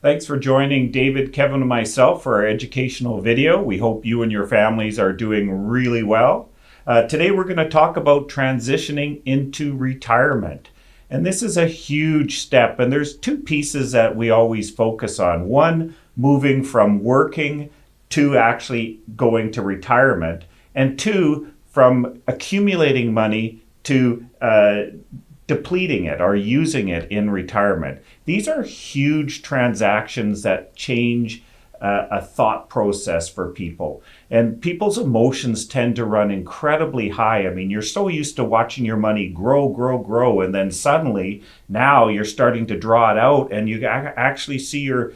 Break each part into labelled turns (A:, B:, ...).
A: Thanks for joining David, Kevin, and myself for our educational video. We hope you and your families are doing really well. Today we're going to talk about transitioning into retirement. And this is a huge step, and there's two pieces that we always focus on. One, moving from working to actually going to retirement, and two, from accumulating money to depleting it or using it in retirement. These are huge transactions that change a thought process for people. And people's emotions tend to run incredibly high. I mean, you're so used to watching your money grow, and then suddenly now you're starting to draw it out and you actually see your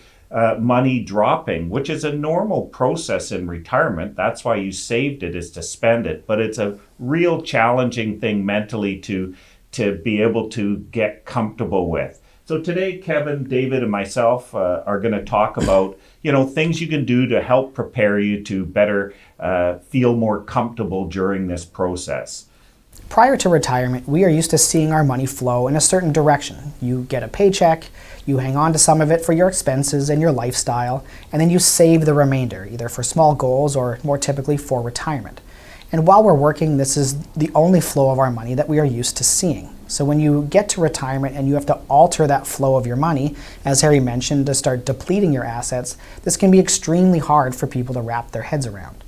A: money dropping, which is a normal process in retirement. That's why you saved it, is to spend it. But it's a real challenging thing mentally to be able to get comfortable with. So today, Kevin, David, and myself are going to talk about, things you can do to help prepare you to better feel more comfortable during this process.
B: Prior to retirement, we are used to seeing our money flow in a certain direction. You get a paycheck, you hang on to some of it for your expenses and your lifestyle, and then you save the remainder, either for small goals or more typically for retirement. And while we're working, this is the only flow of our money that we are used to seeing. So when you get to retirement and you have to alter that flow of your money, as Harry mentioned, to start depleting your assets, this can be extremely hard for people to wrap their heads around.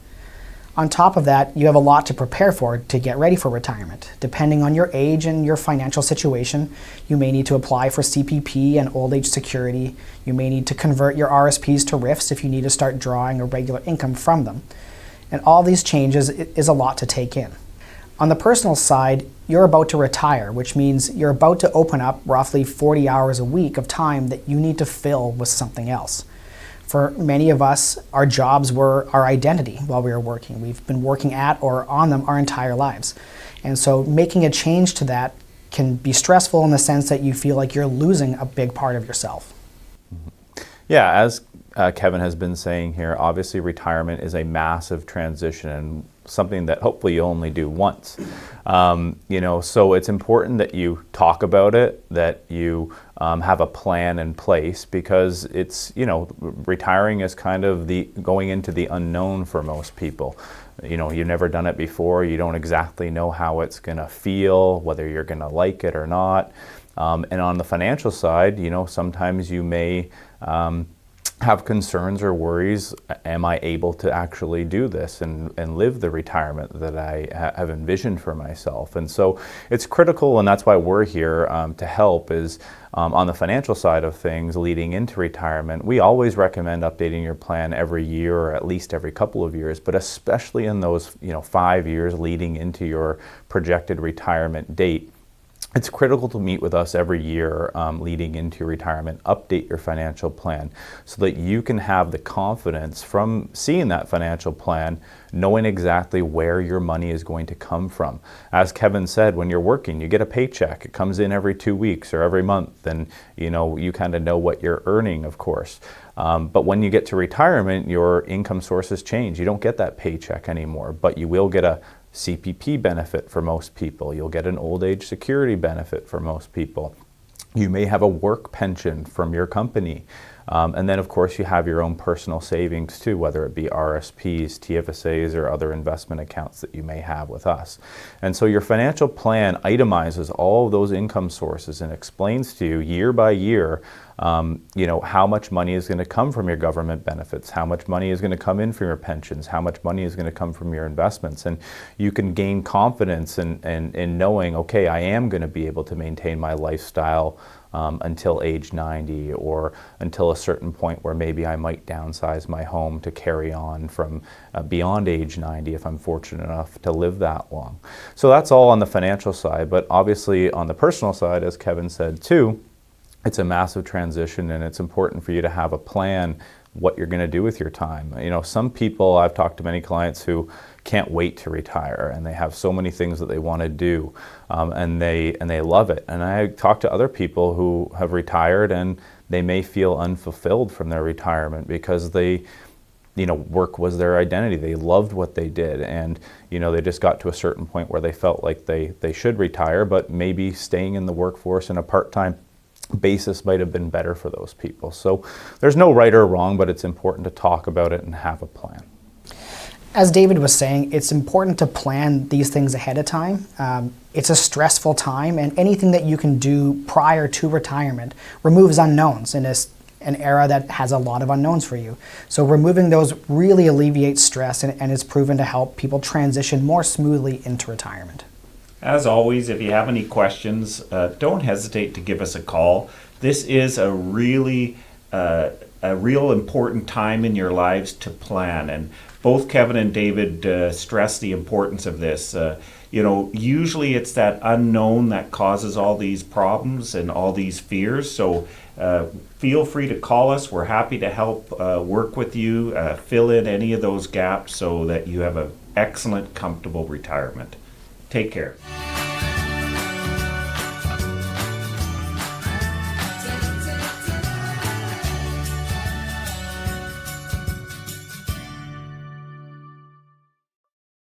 B: On top of that, you have a lot to prepare for to get ready for retirement. Depending on your age and your financial situation, you may need to apply for CPP and old age security. You may need to convert your RSPs to RIFs if you need to start drawing a regular income from them. And all these changes is a lot to take in. On the personal side, you're about to retire, which means you're about to open up roughly 40 hours a week of time that you need to fill with something else. For many of us, our jobs were our identity while we were working. We've been working at or on them our entire lives. And so making a change to that can be stressful in the sense that you feel like you're losing a big part of yourself.
C: Yeah, as Kevin has been saying here, obviously retirement is a massive transition and something that hopefully you only do once. So it's important that you talk about it, that you have a plan in place, because it's, retiring is kind of going into the unknown for most people. You've never done it before. You don't exactly know how it's going to feel, whether you're going to like it or not. And on the financial side, sometimes you may have concerns or worries. Am I able to actually do this and live the retirement that I have envisioned for myself? And so it's critical, and that's why we're here to help, is on the financial side of things leading into retirement. We always recommend updating your plan every year or at least every couple of years, but especially in those 5 years leading into your projected retirement date. It's critical to meet with us every year leading into retirement, update your financial plan so that you can have the confidence from seeing that financial plan, knowing exactly where your money is going to come from. As Kevin said, when you're working, you get a paycheck. It comes in every 2 weeks or every month, and you kind of know what you're earning, of course. But when you get to retirement, your income sources change. You don't get that paycheck anymore, but you will get a CPP benefit for most people. You'll get an old age security benefit for most people. You may have a work pension from your company. And then, of course, you have your own personal savings too, whether it be RSPs, TFSAs, or other investment accounts that you may have with us. And so your financial plan itemizes all of those income sources and explains to you year by year how much money is going to come from your government benefits, how much money is going to come in from your pensions, how much money is going to come from your investments. And you can gain confidence in knowing, okay, I am going to be able to maintain my lifestyle until age 90, or until a certain point where maybe I might downsize my home to carry on from beyond age 90 if I'm fortunate enough to live that long. So that's all on the financial side, but obviously on the personal side, as Kevin said too, it's a massive transition, and it's important for you to have a plan what you're going to do with your time. Some people, I've talked to many clients who can't wait to retire, and they have so many things that they want to do, and they love it. And I talk to other people who have retired and they may feel unfulfilled from their retirement because they, work was their identity. They loved what they did, and they just got to a certain point where they felt like they should retire, but maybe staying in the workforce in a part-time basis might have been better for those people. So there's no right or wrong, but it's important to talk about it and have a plan.
B: As David was saying, it's important to plan these things ahead of time. It's a stressful time, and anything that you can do prior to retirement removes unknowns in an era that has a lot of unknowns for you. So removing those really alleviates stress, and is proven to help people transition more smoothly into retirement.
A: As always, if you have any questions, don't hesitate to give us a call. This is a real important time in your lives to plan, and both Kevin and David stress the importance of this. Usually it's that unknown that causes all these problems and all these fears. So feel free to call us. We're happy to help work with you, fill in any of those gaps so that you have an excellent, comfortable retirement. Take care.